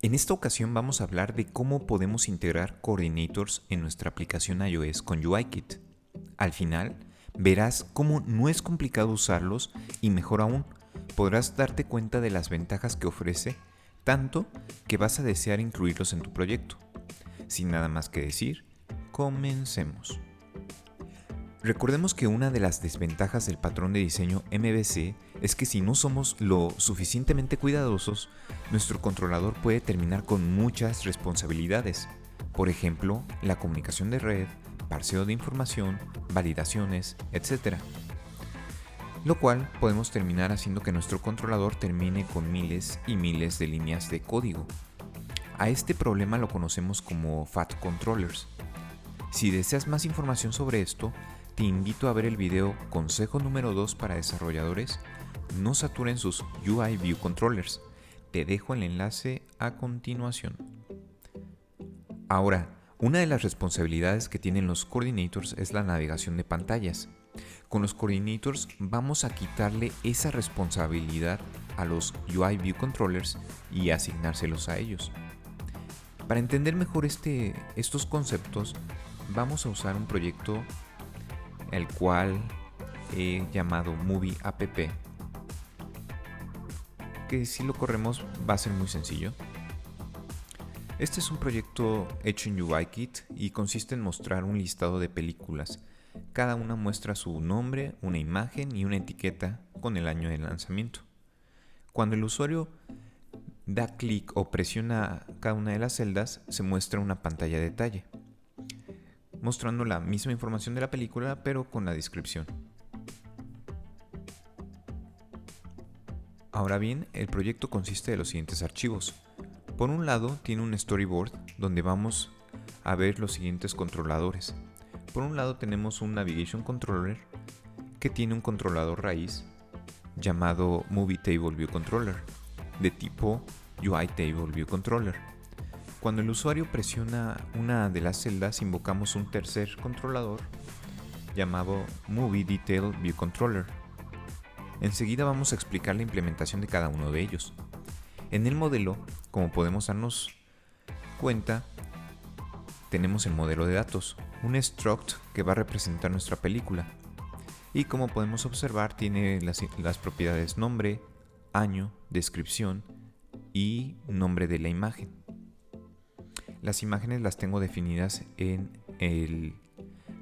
En esta ocasión vamos a hablar de cómo podemos integrar coordinators en nuestra aplicación iOS con UIKit. Al final, verás cómo no es complicado usarlos y mejor aún, podrás darte cuenta de las ventajas que ofrece, tanto que vas a desear incluirlos en tu proyecto. Sin nada más que decir, comencemos. Recordemos que una de las desventajas del patrón de diseño MVC es que si no somos lo suficientemente cuidadosos, nuestro controlador puede terminar con muchas responsabilidades. Por ejemplo, la comunicación de red, parseo de información, validaciones, etc. Lo cual podemos terminar haciendo que nuestro controlador termine con miles y miles de líneas de código. A este problema lo conocemos como Fat Controllers. Si deseas más información sobre esto, te invito a ver el video Consejo número 2 para desarrolladores: no saturen sus UI View Controllers. Te dejo el enlace a continuación. Ahora, una de las responsabilidades que tienen los coordinators es la navegación de pantallas. Con los coordinators vamos a quitarle esa responsabilidad a los UI View Controllers y asignárselos a ellos. Para entender mejor estos conceptos, vamos a usar un proyecto el cual he llamado Movie App, que si lo corremos va a ser muy sencillo. Este es un proyecto hecho en UIKit y consiste en mostrar un listado de películas. Cada una muestra su nombre, una imagen y una etiqueta con el año de lanzamiento. Cuando el usuario da clic o presiona cada una de las celdas, se muestra una pantalla de detalle, mostrando la misma información de la película pero con la descripción. Ahora bien, el proyecto consiste de los siguientes archivos. Por un lado tiene un storyboard donde vamos a ver los siguientes controladores. Por un lado tenemos un Navigation Controller que tiene un controlador raíz llamado Movie Table View Controller de tipo UI Table View Controller. Cuando el usuario presiona una de las celdas, invocamos un tercer controlador llamado Movie Detail View Controller. Enseguida vamos a explicar la implementación de cada uno de ellos. En el modelo, como podemos darnos cuenta, tenemos el modelo de datos, un struct que va a representar nuestra película. Y como podemos observar, tiene las propiedades nombre, año, descripción y nombre de la imagen. Las imágenes las tengo definidas en el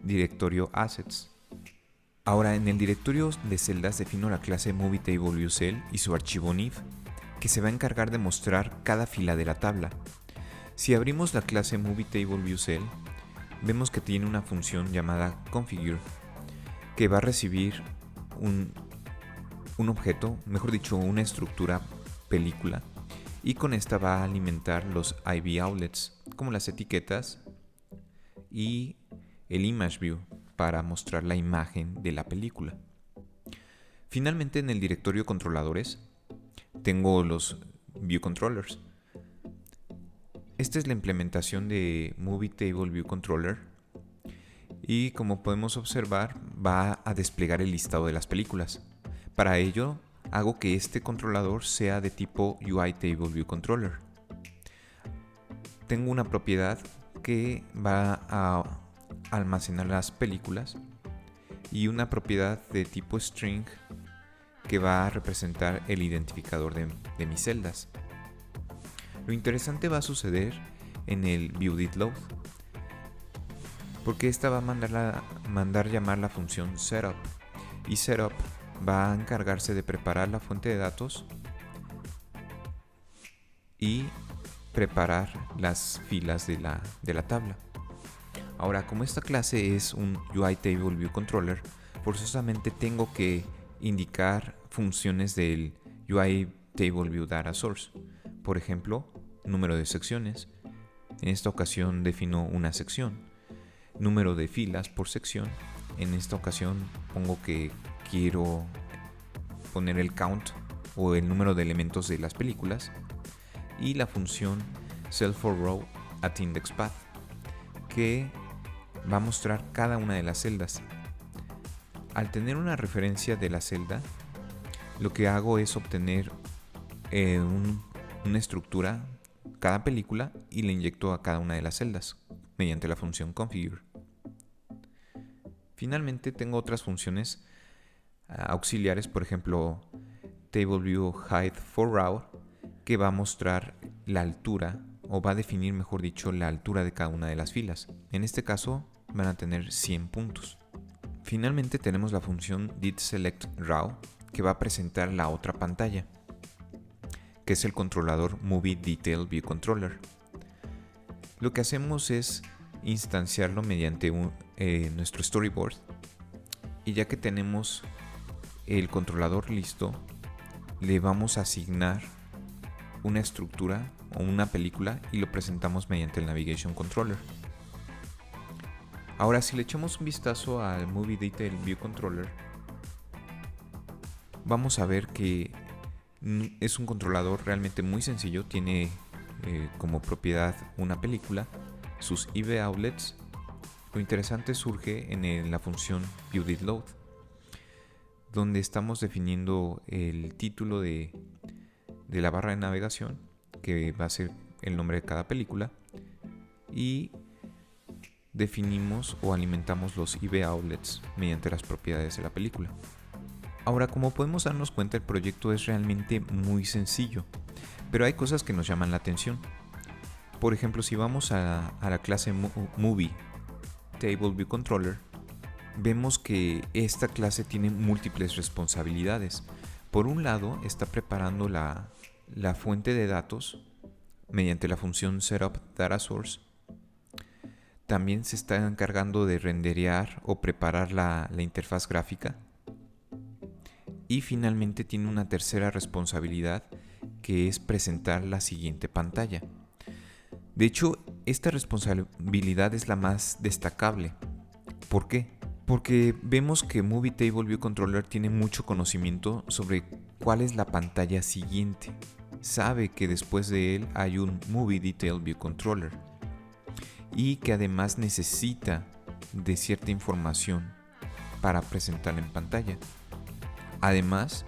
directorio Assets. Ahora, en el directorio de celdas defino la clase MovieTableViewCell y su archivo NIF, que se va a encargar de mostrar cada fila de la tabla. Si abrimos la clase MovieTableViewCell, vemos que tiene una función llamada Configure, que va a recibir un objeto, mejor dicho, una estructura película, y con esta va a alimentar los IV outlets, como las etiquetas y el Image View para mostrar la imagen de la película. Finalmente, en el directorio controladores tengo los View Controllers. Esta es la implementación de Movie Table View Controller y, como podemos observar, va a desplegar el listado de las películas. Para ello, hago que este controlador sea de tipo UI Table View Controller. Tengo una propiedad que va a almacenar las películas y una propiedad de tipo string que va a representar el identificador de mis celdas. Lo interesante va a suceder en el viewDidLoad, porque esta va a mandar llamar la función setup, y setup va a encargarse de preparar la fuente de datos y preparar las filas de la tabla. Ahora, como esta clase es un UI Table View Controller, forzosamente tengo que indicar funciones del UI Table View Data Source. Por ejemplo, número de secciones. En esta ocasión defino una sección. Número de filas por sección. En esta ocasión pongo que quiero poner el count o el número de elementos de las películas. Y la función Cell4Row at Index Path, que va a mostrar cada una de las celdas. Al tener una referencia de la celda, lo que hago es obtener una estructura cada película y le inyecto a cada una de las celdas mediante la función configure. Finalmente tengo otras funciones auxiliares, por ejemplo table view height for row, que va a mostrar la altura, o va a definir, mejor dicho, la altura de cada una de las filas. En este caso van a tener 100 puntos. Finalmente tenemos la función didSelectRow, que va a presentar la otra pantalla, que es el controlador Movie Detail View Controller. Lo que hacemos es instanciarlo mediante nuestro storyboard, y ya que tenemos el controlador listo, le vamos a asignar una estructura o una película y lo presentamos mediante el Navigation Controller. Ahora, si le echamos un vistazo al Movie Detail View Controller, vamos a ver que es un controlador realmente muy sencillo. Tiene como propiedad una película, sus IV outlets. Lo interesante surge en la función ViewDidLoad, donde estamos definiendo el título de la barra de navegación, que va a ser el nombre de cada película, y definimos o alimentamos los IV outlets mediante las propiedades de la película. Ahora, como podemos darnos cuenta, el proyecto es realmente muy sencillo, pero hay cosas que nos llaman la atención. Por ejemplo, si vamos a la clase Movie Table View Controller, vemos que esta clase tiene múltiples responsabilidades. Por un lado, está preparando la fuente de datos mediante la función setUpDataSource. También se está encargando de renderear o preparar la interfaz gráfica. Y finalmente tiene una tercera responsabilidad, que es presentar la siguiente pantalla. De hecho, esta responsabilidad es la más destacable. ¿Por qué? Porque vemos que Movie Table View Controller tiene mucho conocimiento sobre cuál es la pantalla siguiente. Sabe que después de él hay un Movie Detail View Controller y que además necesita de cierta información para presentarla en pantalla. Además,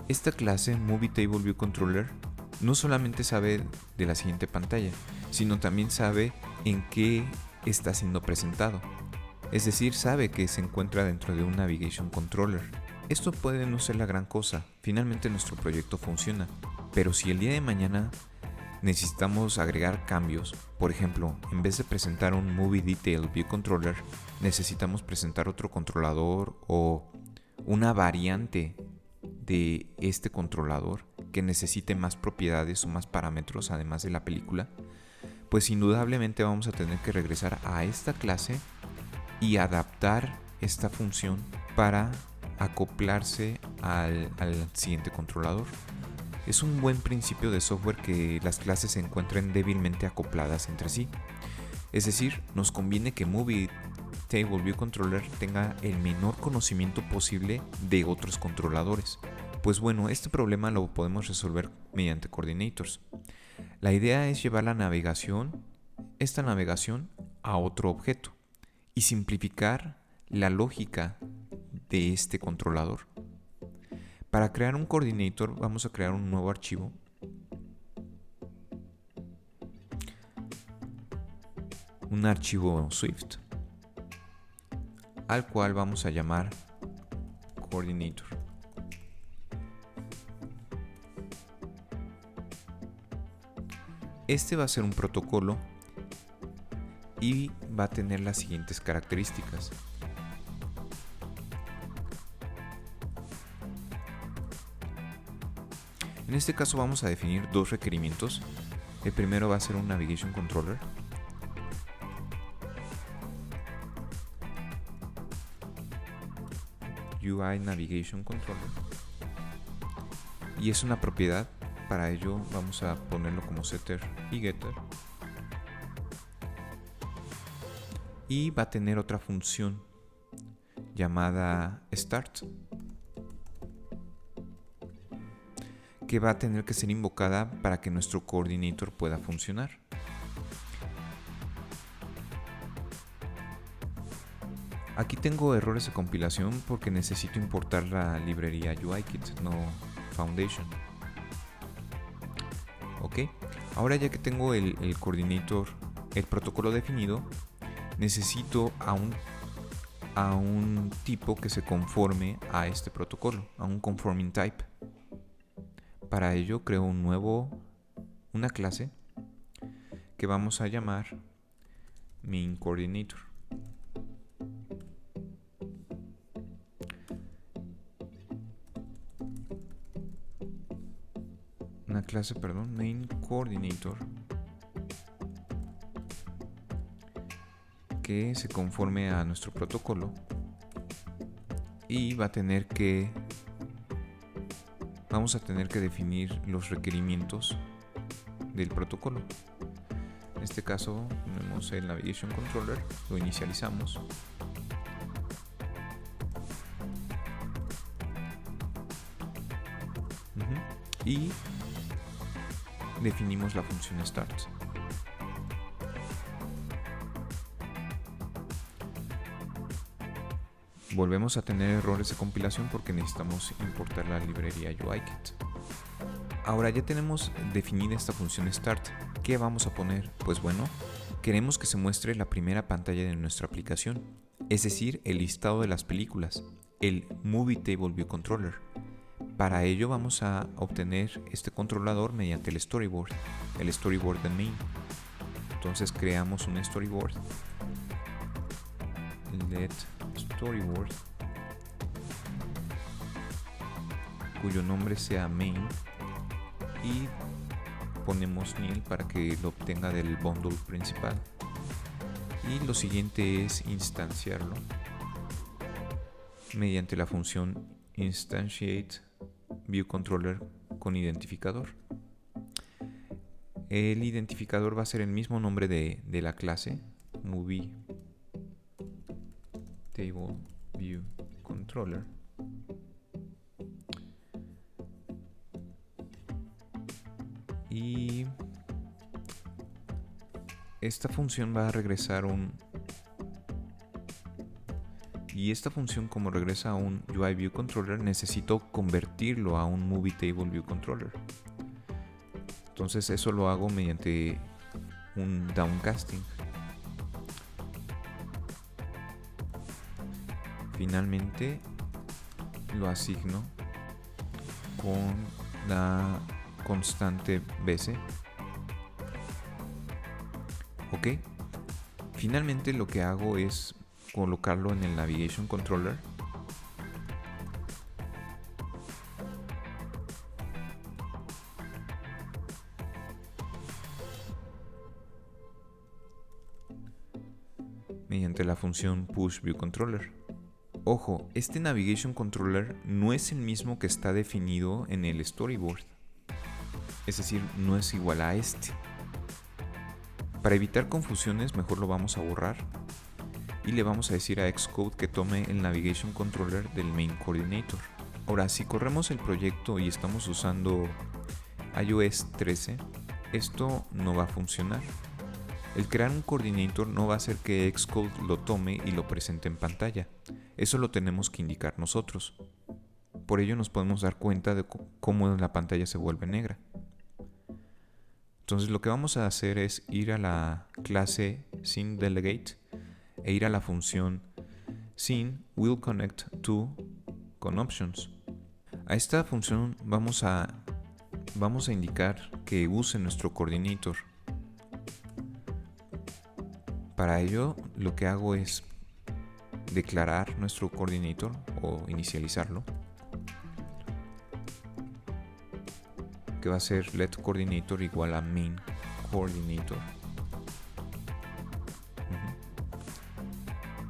esta clase Movie Table View Controller no solamente sabe de la siguiente pantalla, sino también sabe en qué está siendo presentado. Es decir, sabe que se encuentra dentro de un Navigation Controller. Esto puede no ser la gran cosa, finalmente nuestro proyecto funciona, pero si el día de mañana necesitamos agregar cambios, por ejemplo, en vez de presentar un Movie Detail View Controller, necesitamos presentar otro controlador o una variante de este controlador que necesite más propiedades o más parámetros además de la película, pues indudablemente vamos a tener que regresar a esta clase y adaptar esta función para acoplarse al siguiente controlador. Es un buen principio de software que las clases se encuentren débilmente acopladas entre sí. Es decir, nos conviene que Movie Table View Controller tenga el menor conocimiento posible de otros controladores. Pues bueno, este problema lo podemos resolver mediante coordinators. La idea es llevar esta navegación a otro objeto y simplificar la lógica de este controlador. Para crear un coordinator vamos a crear un nuevo archivo Swift, al cual vamos a llamar coordinator. Este va a ser un protocolo y va a tener las siguientes características. En este caso vamos a definir dos requerimientos. El primero va a ser un Navigation Controller. UI Navigation Controller. Y es una propiedad. Para ello vamos a ponerlo como setter y getter. Y va a tener otra función llamada start, que va a tener que ser invocada para que nuestro coordinator pueda funcionar. Aquí tengo errores de compilación porque necesito importar la librería UIKit, no Foundation. Ok, Ahora ya que tengo el coordinator, el protocolo definido, necesito a un tipo que se conforme a este protocolo, a un conforming type. Para ello creo una clase que vamos a llamar main coordinator. Main coordinator, que se conforme a nuestro protocolo y vamos a tener que definir los requerimientos del protocolo. En este caso tenemos el Navigation Controller, lo inicializamos. Y definimos la función start. Volvemos a tener errores de compilación porque necesitamos importar la librería UIKit. Ahora ya tenemos definida esta función start. ¿Qué vamos a poner? Pues bueno, queremos que se muestre la primera pantalla de nuestra aplicación, es decir, el listado de las películas, el Movie Table View Controller. Para ello vamos a obtener este controlador mediante el storyboard de main. Entonces creamos un storyboard, let storyboard, cuyo nombre sea main, y ponemos nil para que lo obtenga del bundle principal. Y lo siguiente es instanciarlo mediante la función instantiate view controller con identificador. El identificador va a ser el mismo nombre de la clase movie table view controller. Y esta función va a regresar esta función, como regresa a un UI View Controller, necesito convertirlo a un Movie Table View Controller. Entonces eso lo hago mediante un downcasting. Finalmente lo asigno con la constante bc. Ok. Finalmente lo que hago es colocarlo en el Navigation Controller. Mediante la función pushViewController. Ojo, este Navigation Controller no es el mismo que está definido en el storyboard. Es decir, no es igual a este. Para evitar confusiones, mejor lo vamos a borrar. Y le vamos a decir a Xcode que tome el Navigation Controller del Main Coordinator. Ahora, si corremos el proyecto y estamos usando iOS 13, esto no va a funcionar. El crear un coordinator no va a hacer que Xcode lo tome y lo presente en pantalla. Eso lo tenemos que indicar nosotros. Por ello nos podemos dar cuenta de cómo la pantalla se vuelve negra. Entonces lo que vamos a hacer es ir a la clase SceneDelegate e ir a la función SceneWillConnectTo con options. A esta función vamos a indicar que use nuestro coordinator. Para ello lo que hago es declarar nuestro coordinator o inicializarlo, que va a ser letCoordinator igual a main coordinator.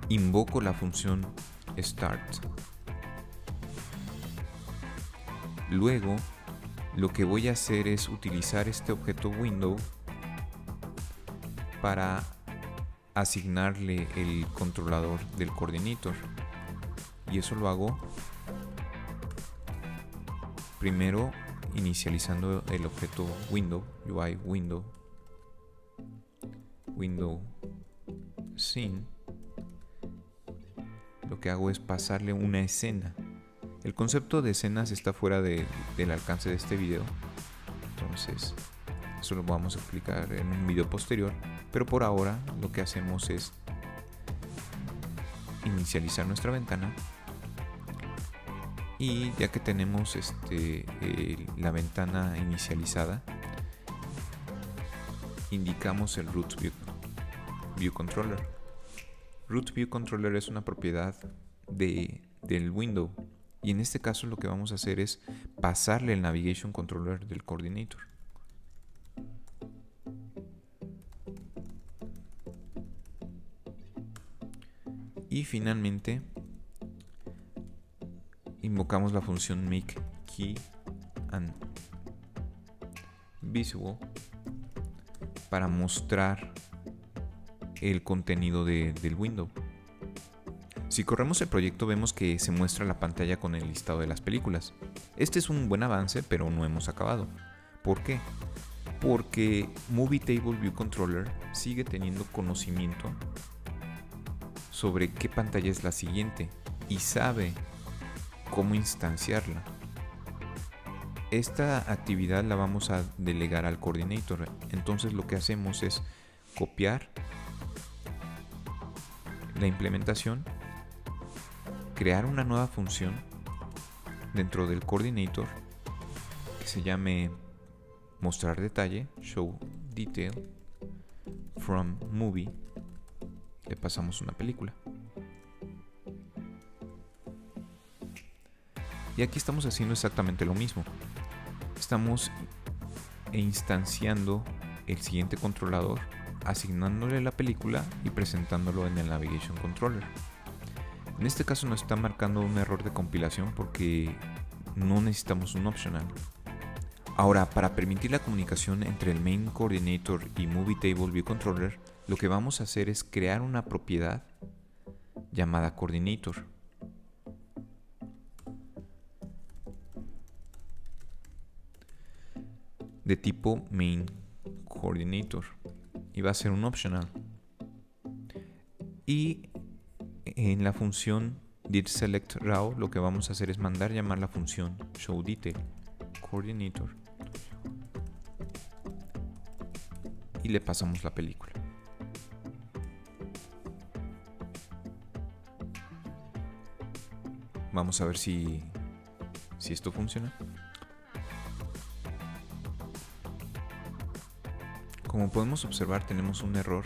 Invoco la función start. Luego lo que voy a hacer es utilizar este objeto window para asignarle el controlador del coordinator, y eso lo hago primero inicializando el objeto window, UI window scene. Lo que hago es pasarle una escena. El concepto de escenas está fuera del alcance de este video, entonces Eso lo vamos a explicar en un video posterior, pero por ahora lo que hacemos es inicializar nuestra ventana, y ya que tenemos la ventana inicializada, indicamos el Root View Controller. Root View Controller es una propiedad del window, y en este caso lo que vamos a hacer es pasarle el Navigation Controller del Coordinator. Y finalmente invocamos la función make key and visible para mostrar el contenido del window. Si corremos el proyecto vemos que se muestra la pantalla con el listado de las películas. Este es un buen avance, pero no hemos acabado. ¿Por qué? Porque Movie Table View Controller sigue teniendo conocimiento sobre qué pantalla es la siguiente y sabe cómo instanciarla. Esta actividad la vamos a delegar al Coordinator. Entonces lo que hacemos es copiar la implementación, crear una nueva función dentro del Coordinator que se llame mostrar detalle, show detail from movie. Le pasamos una película. Y aquí estamos haciendo exactamente lo mismo. Estamos instanciando el siguiente controlador, asignándole la película y presentándolo en el Navigation Controller. En este caso nos está marcando un error de compilación porque no necesitamos un optional. Ahora, para permitir la comunicación entre el Main Coordinator y Movie Table View Controller, lo que vamos a hacer es crear una propiedad llamada Coordinator. De tipo Main Coordinator, y va a ser un optional. Y en la función didSelectRaw lo que vamos a hacer es mandar llamar la función showDetail Coordinator y le pasamos la película. Vamos a ver si esto funciona. Como podemos observar, tenemos un error.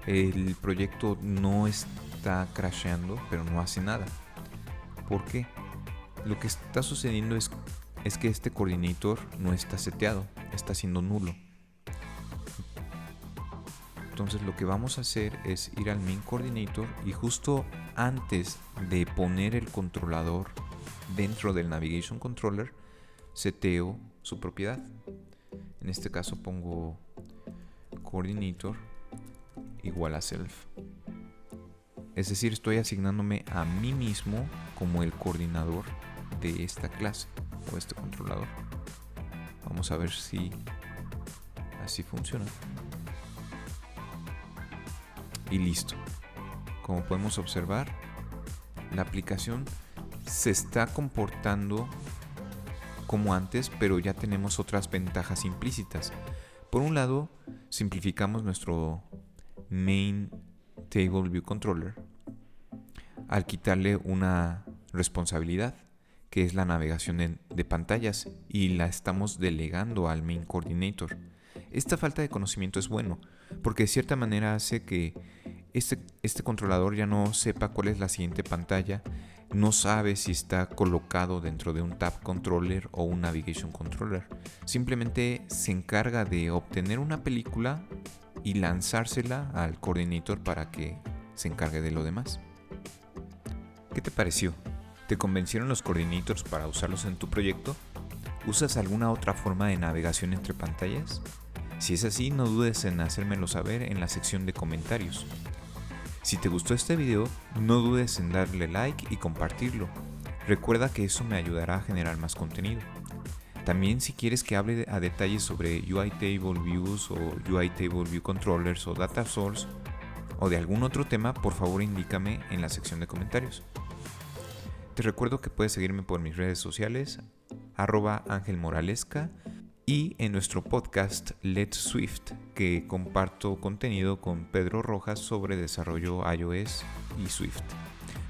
El proyecto no está crasheando, pero no hace nada. ¿Por qué? Lo que está sucediendo es que este coordinator no está seteado, está siendo nulo. Entonces lo que vamos a hacer es ir al main coordinator y justo antes de poner el controlador dentro del navigation controller, seteo su propiedad. En este caso pongo coordinator igual a self. Es decir, estoy asignándome a mí mismo como el coordinador de esta clase o este controlador. Vamos a ver si así funciona. Y listo. Como podemos observar, la aplicación se está comportando como antes, pero ya tenemos otras ventajas implícitas. Por un lado, simplificamos nuestro Main Table View Controller al quitarle una responsabilidad, que es la navegación de pantallas, y la estamos delegando al Main Coordinator. Esta falta de conocimiento es bueno, porque de cierta manera hace que este controlador ya no sepa cuál es la siguiente pantalla, no sabe si está colocado dentro de un Tab Controller o un Navigation Controller. Simplemente se encarga de obtener una película y lanzársela al Coordinator para que se encargue de lo demás. ¿Qué te pareció? ¿Te convencieron los Coordinators para usarlos en tu proyecto? ¿Usas alguna otra forma de navegación entre pantallas? Si es así, no dudes en hacérmelo saber en la sección de comentarios. Si te gustó este video, no dudes en darle like y compartirlo. Recuerda que eso me ayudará a generar más contenido. También si quieres que hable a detalle sobre UI Table Views o UI Table View Controllers o Data Source o de algún otro tema, por favor indícame en la sección de comentarios. Te recuerdo que puedes seguirme por mis redes sociales, @angelmoralesca, y en nuestro podcast Let's Swift, que comparto contenido con Pedro Rojas sobre desarrollo iOS y Swift.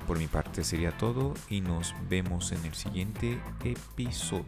Por mi parte sería todo y nos vemos en el siguiente episodio.